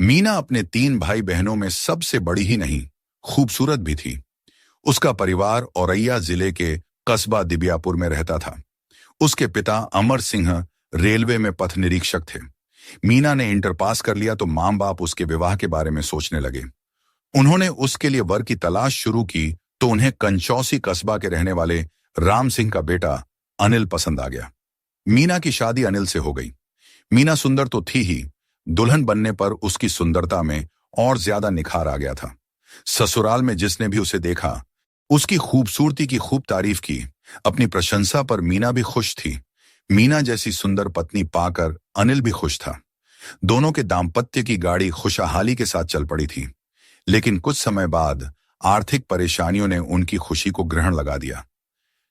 मीना अपने 3 भाई बहनों में सबसे बड़ी ही नहीं, खूबसूरत भी थी। उसका परिवार औरैया जिले के कस्बा दिबियापुर में रहता था। उसके पिता अमर सिंह रेलवे में पथ निरीक्षक थे। मीना ने इंटर पास कर लिया तो मां बाप उसके विवाह के बारे में सोचने लगे। उन्होंने उसके लिए वर की तलाश शुरू की तो उन्हें कंचौसी कस्बा के रहने वाले राम सिंह का बेटा अनिल पसंद आ गया। मीना की शादी अनिल से हो गई। मीना सुंदर तो थी ही, दुल्हन बनने पर उसकी सुंदरता में और ज्यादा निखार आ गया था। ससुराल में जिसने भी उसे देखा, उसकी खूबसूरती की खूब तारीफ की। अपनी प्रशंसा पर मीना भी खुश थी। मीना जैसी सुंदर पत्नी पाकर अनिल भी खुश था। दोनों के दाम्पत्य की गाड़ी खुशहाली के साथ चल पड़ी थी। लेकिन कुछ समय बाद आर्थिक परेशानियों ने उनकी खुशी को ग्रहण लगा दिया।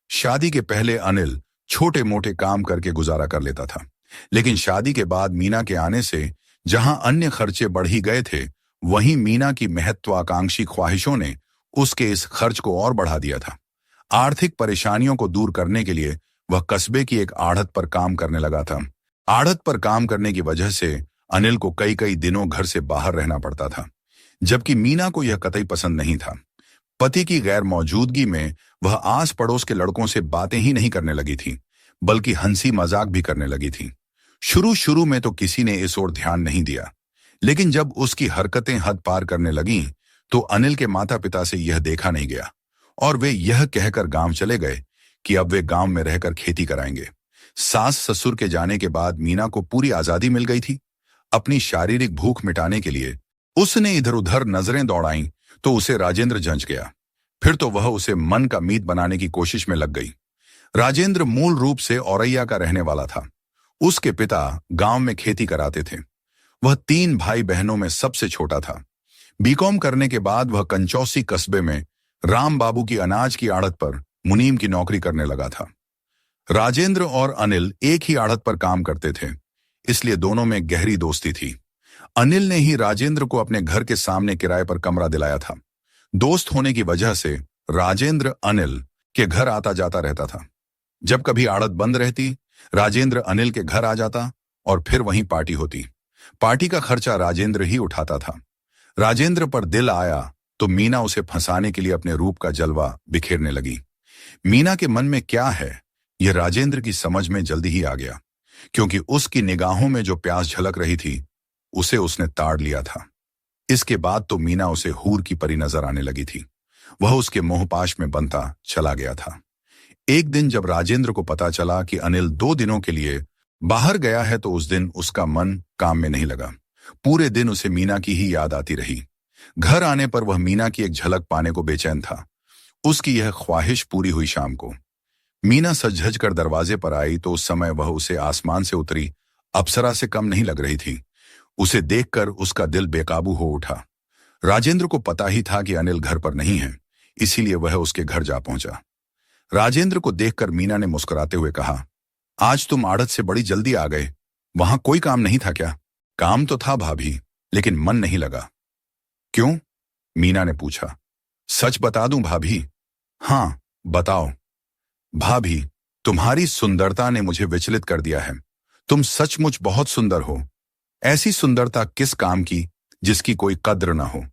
शादी के पहले अनिल छोटे मोटे काम करके गुजारा कर लेता था, लेकिन शादी के बाद मीना के आने से जहां अन्य खर्चे बढ़ ही गए थे, वहीं मीना की महत्वाकांक्षी ख्वाहिशों ने उसके इस खर्च को और बढ़ा दिया था। आर्थिक परेशानियों को दूर करने के लिए वह कस्बे की एक आढ़त पर काम करने लगा था। आढ़त पर काम करने की वजह से अनिल को कई कई दिनों घर से बाहर रहना पड़ता था, जबकि मीना को यह कतई पसंद नहीं था। पति की गैर मौजूदगी में वह आस पड़ोस के लड़कों से बातें ही नहीं करने लगी थी, बल्कि हंसी मजाक भी करने लगी थी। शुरू शुरू में तो किसी ने इस ओर ध्यान नहीं दिया, लेकिन जब उसकी हरकतें हद पार करने लगीं, तो अनिल के माता पिता से यह देखा नहीं गया और वे यह कहकर गांव चले गए कि अब वे गांव में रहकर खेती कराएंगे। सास ससुर के जाने के बाद मीना को पूरी आजादी मिल गई थी। अपनी शारीरिक भूख मिटाने के लिए उसने इधर उधर नजरें दौड़ाईं तो उसे राजेंद्र जंच गया। फिर तो वह उसे मन का मीत बनाने की कोशिश में लग गई। राजेंद्र मूल रूप से औरैया का रहने वाला था। उसके पिता गांव में खेती कराते थे। वह 3 भाई बहनों में सबसे छोटा था। बीकॉम करने के बाद वह कंचौसी कस्बे में राम बाबू की अनाज की आड़त पर मुनीम की नौकरी करने लगा था। राजेंद्र और अनिल एक ही आड़त पर काम करते थे, इसलिए दोनों में गहरी दोस्ती थी। अनिल ने ही राजेंद्र को अपने घर के सामने किराए पर कमरा दिलाया था। दोस्त होने की वजह से राजेंद्र अनिल के घर आता जाता रहता था। जब कभी आड़त बंद रहती, राजेंद्र अनिल के घर आ जाता और फिर वहीं पार्टी होती। पार्टी का खर्चा राजेंद्र ही उठाता था। राजेंद्र पर दिल आया तो मीना उसे फंसाने के लिए अपने रूप का जलवा बिखेरने लगी। मीना के मन में क्या है, यह राजेंद्र की समझ में जल्दी ही आ गया, क्योंकि उसकी निगाहों में जो प्यास झलक रही थी, उसे उसने ताड़ लिया था। इसके बाद तो मीना उसे हूर की परी नजर आने लगी थी। वह उसके मोहपाश में बनता चला गया था। एक दिन जब राजेंद्र को पता चला कि अनिल 2 दिनों के लिए बाहर गया है, तो उस दिन उसका मन काम में नहीं लगा। पूरे दिन उसे मीना की ही याद आती रही। घर आने पर वह मीना की एक झलक पाने को बेचैन था। उसकी यह ख्वाहिश पूरी हुई शाम को। मीना सज धज कर दरवाजे पर आई तो उस समय वह उसे आसमान से उतरी अप्सरा से कम नहीं लग रही थी। उसे देखकर उसका दिल बेकाबू हो उठा। राजेंद्र को पता ही था कि अनिल घर पर नहीं है, इसीलिए वह उसके घर जा पहुंचा। राजेंद्र को देखकर मीना ने मुस्कुराते हुए कहा, आज तुम आड़त से बड़ी जल्दी आ गए। वहां कोई काम नहीं था क्या? काम तो था भाभी, लेकिन मन नहीं लगा। क्यों? मीना ने पूछा। सच बता दूं भाभी? हाँ बताओ। भाभी, तुम्हारी सुंदरता ने मुझे विचलित कर दिया है। तुम सचमुच बहुत सुंदर हो। ऐसी सुंदरता किस काम की जिसकी कोई कद्र ना हो?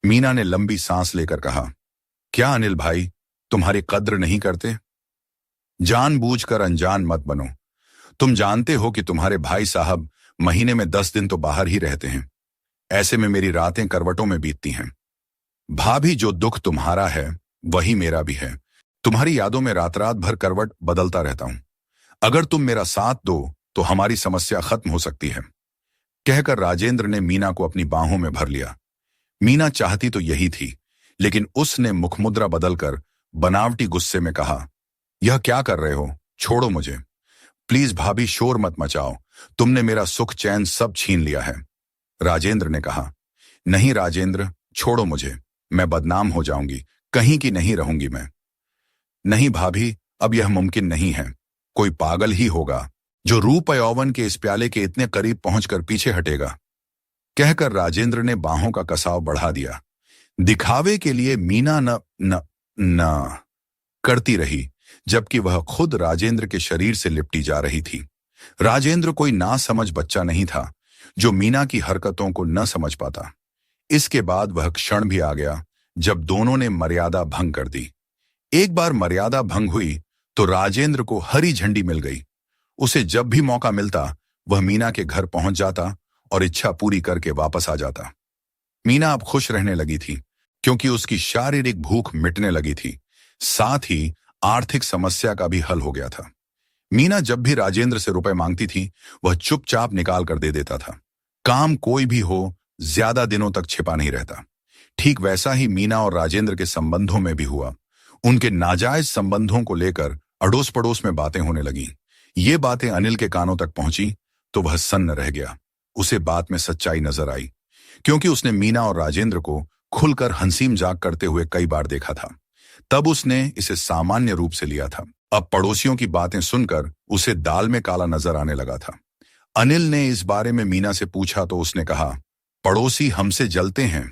मीना ने लंबी सांस लेकर कहा, क्या अनिल भाई तुम्हारी कद्र नहीं करते? जानबूझकर अनजान मत बनो। तुम जानते हो कि तुम्हारे भाई साहब महीने में 10 दिन तो बाहर ही रहते हैं। ऐसे में मेरी रातें करवटों में बीतती हैं। भाभी, जो दुख तुम्हारा है वही मेरा भी है। तुम्हारी यादों में रात रात भर करवट बदलता रहता हूं। अगर तुम मेरा साथ दो तो हमारी समस्या खत्म हो सकती है। कहकर राजेंद्र ने मीना को अपनी बाहों में भर लिया। मीना चाहती तो यही थी, लेकिन उसने मुखमुद्रा बदलकर बनावटी गुस्से में कहा, यह क्या कर रहे हो? छोड़ो मुझे। प्लीज भाभी, शोर मत मचाओ। तुमने मेरा सुख चैन सब छीन लिया है। राजेंद्र ने कहा, नहीं राजेंद्र, छोड़ो मुझे। मैं बदनाम हो जाऊंगी, कहीं की नहीं रहूंगी मैं। नहीं भाभी, अब यह मुमकिन नहीं है। कोई पागल ही होगा जो रूप यौवन के इस प्याले के इतने करीब पहुंचकर पीछे हटेगा। कहकर राजेंद्र ने बाहों का कसाव बढ़ा दिया। दिखावे के लिए मीना न न न करती रही, जबकि वह खुद राजेंद्र के शरीर से लिपटी जा रही थी। राजेंद्र कोई नासमझ बच्चा नहीं था जो मीना की हरकतों को न समझ पाता। इसके बाद वह क्षण भी आ गया जब दोनों ने मर्यादा भंग कर दी। एक बार मर्यादा भंग हुई तो राजेंद्र को हरी झंडी मिल गई। उसे जब भी मौका मिलता वह मीना के घर पहुंच जाता और इच्छा पूरी करके वापस आ जाता। मीना अब खुश रहने लगी थी क्योंकि उसकी शारीरिक भूख मिटने लगी थी, साथ ही आर्थिक समस्या का भी हल हो गया था। मीना जब भी राजेंद्र से रुपए मांगती थी वह चुपचाप निकाल कर दे देता था। काम कोई भी हो, ज्यादा दिनों तक छिपा नहीं रहता। ठीक वैसा ही मीना और राजेंद्र के संबंधों में भी हुआ। उनके नाजायज संबंधों को लेकर अड़ोस पड़ोस में बातें होने लगी। ये बातें अनिल के कानों तक पहुंची तो वह सन्न रह गया। उसे बात में सच्चाई नजर आई क्योंकि उसने मीना और राजेंद्र को खुलकर हंसी मजाक करते हुए कई बार देखा था। तब उसने इसे सामान्य रूप से लिया था। अब पड़ोसियों की बातें सुनकर उसे दाल में काला नजर आने लगा था। अनिल ने इस बारे में मीना से पूछा तो उसने कहा, पड़ोसी हमसे जलते हैं।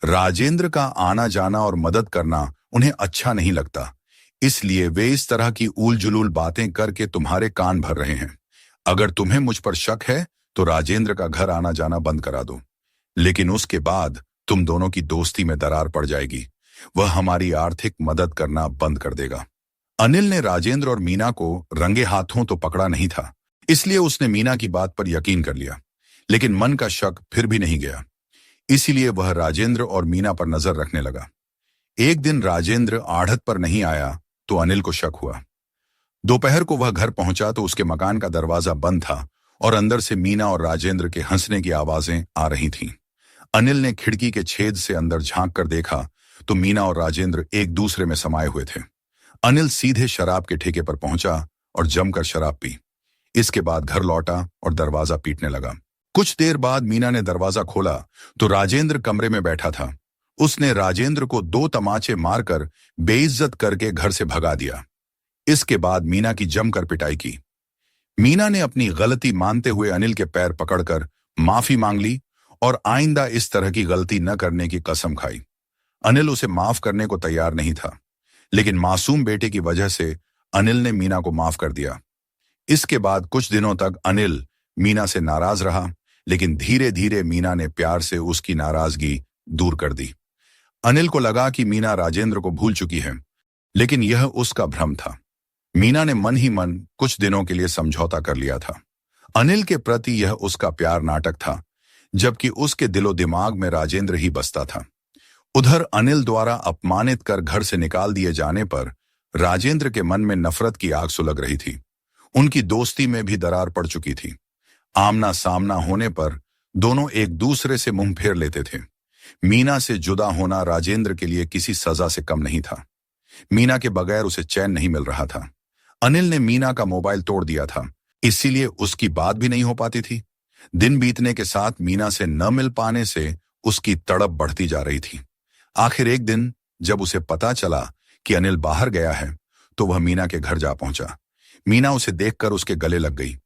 राजेंद्र का आना जाना और मदद करना उन्हें अच्छा नहीं लगता, इसलिए वे इस तरह की ऊल जुलूल बातें करके तुम्हारे कान भर रहे हैं। अगर तुम्हें मुझ पर शक है तो राजेंद्र का घर आना जाना बंद करा दो, लेकिन उसके बाद तुम दोनों की दोस्ती में दरार पड़ जाएगी। वह हमारी आर्थिक मदद करना बंद कर देगा। अनिल ने राजेंद्र और मीना को रंगे हाथों तो पकड़ा नहीं था, इसलिए उसने मीना की बात पर यकीन कर लिया, लेकिन मन का शक फिर भी नहीं गया। इसीलिए वह राजेंद्र और मीना पर नजर रखने लगा। एक दिन राजेंद्र आढ़त पर नहीं आया तो अनिल को शक हुआ। दोपहर को वह घर पहुंचा तो उसके मकान का दरवाजा बंद था और अंदर से मीना और राजेंद्र के हंसने की आवाजें आ रही थीं। अनिल ने खिड़की के छेद से अंदर झांक कर देखा तो मीना और राजेंद्र एक दूसरे में समाये हुए थे। अनिल सीधे शराब के ठेके पर पहुंचा और जमकर शराब पी। इसके बाद घर लौटा और दरवाजा पीटने लगा। कुछ देर बाद मीना ने दरवाजा खोला तो राजेंद्र कमरे में बैठा था। उसने राजेंद्र को 2 तमाचे मारकर बेइज्जत करके घर से भगा दिया। इसके बाद मीना की जमकर पिटाई की। मीना ने अपनी गलती मानते हुए अनिल के पैर पकड़कर माफी मांग ली और आइंदा इस तरह की गलती न करने की कसम खाई। अनिल उसे माफ करने को तैयार नहीं था, लेकिन मासूम बेटे की वजह से अनिल ने मीना को माफ कर दिया। इसके बाद कुछ दिनों तक अनिल मीना से नाराज रहा, लेकिन धीरे धीरे मीना ने प्यार से उसकी नाराजगी दूर कर दी। अनिल को लगा कि मीना राजेंद्र को भूल चुकी है, लेकिन यह उसका भ्रम था। मीना ने मन ही मन कुछ दिनों के लिए समझौता कर लिया था। अनिल के प्रति यह उसका प्यार नाटक था, जबकि उसके दिलो दिमाग में राजेंद्र ही बसता था। उधर अनिल द्वारा अपमानित कर घर से निकाल दिए जाने पर राजेंद्र के मन में नफरत की आग सुलग रही थी। उनकी दोस्ती में भी दरार पड़ चुकी थी। आमना सामना होने पर दोनों एक दूसरे से मुंह फेर लेते थे। मीना से जुदा होना राजेंद्र के लिए किसी सजा से कम नहीं था। मीना के बगैर उसे चैन नहीं मिल रहा था। अनिल ने मीना का मोबाइल तोड़ दिया था, इसीलिए उसकी बात भी नहीं हो पाती थी। दिन बीतने के साथ मीना से न मिल पाने से उसकी तड़प बढ़ती जा रही थी। आखिर एक दिन जब उसे पता चला कि अनिल बाहर गया है तो वह मीना के घर जा पहुंचा। मीना उसे देखकर उसके गले लग गई।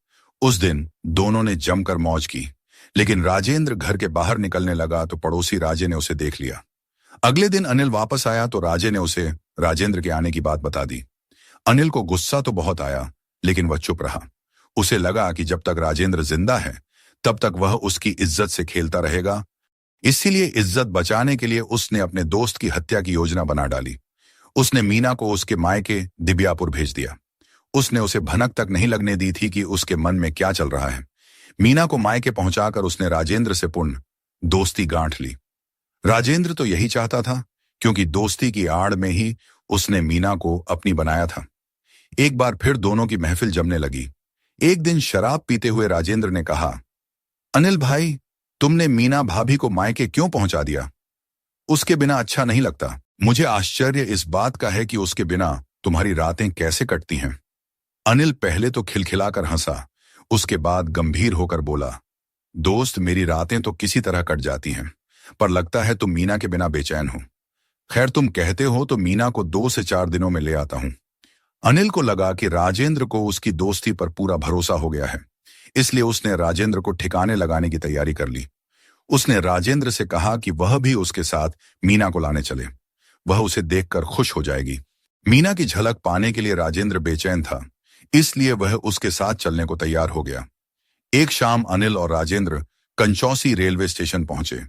उस दिन दोनों ने जमकर मौज की, लेकिन राजेंद्र घर के बाहर निकलने लगा तो पड़ोसी राजे ने उसे देख लिया। अगले दिन अनिल वापस आया तो राजे ने उसे राजेंद्र के आने की बात बता दी। अनिल को गुस्सा तो बहुत आया, लेकिन वह चुप रहा। उसे लगा कि जब तक राजेंद्र जिंदा है तब तक वह उसकी इज्जत से खेलता रहेगा। इसीलिए इज्जत बचाने के लिए उसने अपने दोस्त की हत्या की योजना बना डाली। उसने मीना को उसके मायके दिबियापुर भेज दिया। उसने उसे भनक तक नहीं लगने दी थी कि उसके मन में क्या चल रहा है। मीना को मायके पहुंचाकर उसने राजेंद्र से पुनः दोस्ती गांठ ली। राजेंद्र तो यही चाहता था, क्योंकि दोस्ती की आड़ में ही उसने मीना को अपनी बनाया था। एक बार फिर दोनों की महफिल जमने लगी। एक दिन शराब पीते हुए राजेंद्र ने कहा, अनिल भाई, तुमने मीना भाभी को मायके क्यों पहुंचा दिया? उसके बिना अच्छा नहीं लगता। मुझे आश्चर्य इस बात का है कि उसके बिना तुम्हारी रातें कैसे कटती हैं। अनिल पहले तो खिलखिलाकर हंसा, उसके बाद गंभीर होकर बोला, दोस्त, मेरी रातें तो किसी तरह कट जाती हैं, पर लगता है तुम मीना के बिना बेचैन हो। खैर, तुम कहते हो तो मीना को 2 से 4 दिनों में ले आता हूं। अनिल को लगा कि राजेंद्र को उसकी दोस्ती पर पूरा भरोसा हो गया है, इसलिए उसने राजेंद्र को ठिकाने लगाने की तैयारी कर ली। उसने राजेंद्र से कहा कि वह भी उसके साथ मीना को लाने चले। वह उसे देखकर खुश हो जाएगी। मीना की झलक पाने के लिए राजेंद्र बेचैन था, इसलिए वह उसके साथ चलने को तैयार हो गया। एक शाम अनिल और राजेंद्र कंचौसी रेलवे स्टेशन पहुंचे।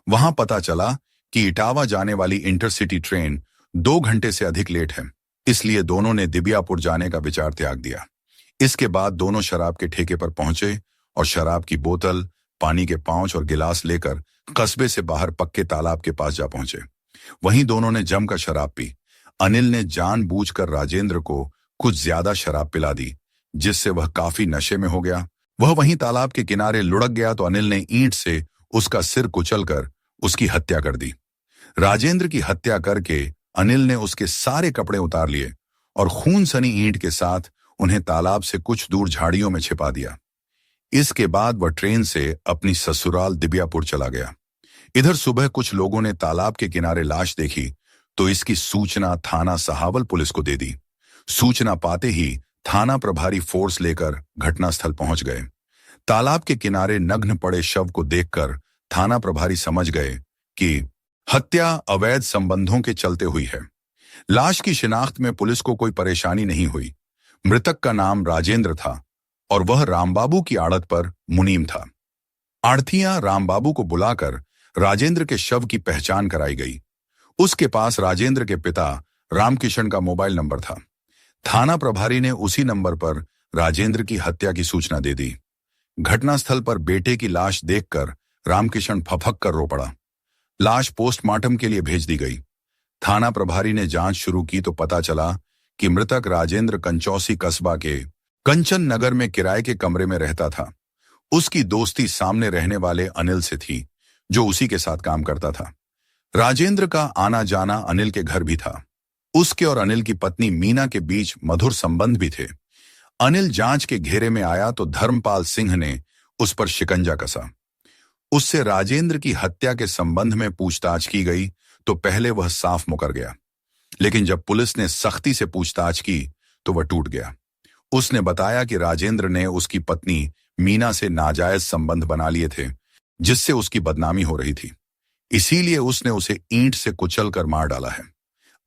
वहां पता चला कि इटावा जाने वाली इंटरसिटी ट्रेन 2 घंटे से अधिक लेट है, इसलिए दोनों ने दिबियापुर जाने का विचार त्याग दिया। इसके बाद दोनों शराब के ठेके पर पहुंचे और शराब की बोतल, पानी के पाउच और गिलास लेकर कस्बे से बाहर पक्के तालाब के पास जा पहुंचे। वहीं दोनों ने जमकर शराब पी। अनिल ने जानबूझकर राजेंद्र को कुछ ज्यादा शराब पिला दी, जिससे वह काफी नशे में हो गया। वह वहीं तालाब के किनारे लुढ़क गया तो अनिल ने ईंट से उसका सिर कुचलकर उसकी हत्या कर दी। राजेंद्र की हत्या करके अनिल ने उसके सारे कपड़े उतार लिए और खून सनी ईंट के साथ उन्हें तालाब से कुछ दूर झाड़ियों में छिपा दिया। इसके बाद वह ट्रेन से अपनी ससुराल दिबियापुर चला गया। इधर सुबह कुछ लोगों ने तालाब के किनारे लाश देखी तो इसकी सूचना थाना सहावल पुलिस को दे दी। सूचना पाते ही थाना प्रभारी फोर्स लेकर घटनास्थल पहुंच गए। तालाब के किनारे नग्न पड़े शव को देखकर थाना प्रभारी समझ गए कि हत्या अवैध संबंधों के चलते हुई है। लाश की शिनाख्त में पुलिस को कोई परेशानी नहीं हुई। मृतक का नाम राजेंद्र था और वह रामबाबू की आड़त पर मुनीम था। आड़तियां रामबाबू को बुलाकर राजेंद्र के शव की पहचान कराई गई। उसके पास राजेंद्र के पिता रामकिशन का मोबाइल नंबर था। थाना प्रभारी ने उसी नंबर पर राजेंद्र की हत्या की सूचना दे दी। घटनास्थल पर बेटे की लाश देखकर रामकिशन फफक कर रो पड़ा। लाश पोस्टमार्टम के लिए भेज दी गई। थाना प्रभारी ने जांच शुरू की तो पता चला कि मृतक राजेंद्र कंचौसी कस्बा के कंचन नगर में किराए के कमरे में रहता था। उसकी दोस्ती सामने रहने वाले अनिल से थी, जो उसी के साथ काम करता था। राजेंद्र का आना जाना अनिल के घर भी था। उसके और अनिल की पत्नी मीना के बीच मधुर संबंध भी थे। अनिल जांच के घेरे में आया तो धर्मपाल सिंह ने उस पर शिकंजा कसा। उससे राजेंद्र की हत्या के संबंध में पूछताछ की गई तो पहले वह साफ मुकर गया, लेकिन जब पुलिस ने सख्ती से पूछताछ की तो वह टूट गया। उसने बताया कि राजेंद्र ने उसकी पत्नी मीना से नाजायज संबंध बना लिए थे, जिससे उसकी बदनामी हो रही थी। इसीलिए उसने उसे ईंट से कुचलकर मार डाला है।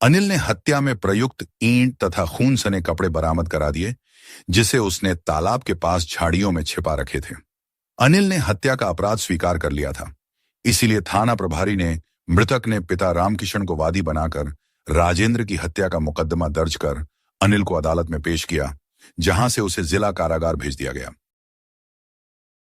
अनिल ने हत्या में प्रयुक्त ईंट तथा खून सने कपड़े बरामद करा दिए, जिसे उसने तालाब के पास झाड़ियों में छिपा रखे थे। अनिल ने हत्या का अपराध स्वीकार कर लिया था। इसीलिए थाना प्रभारी ने मृतक ने पिता रामकिशन को वादी बनाकर राजेंद्र की हत्या का मुकदमा दर्ज कर अनिल को अदालत में पेश किया, जहां से उसे जिला कारागार भेज दिया गया।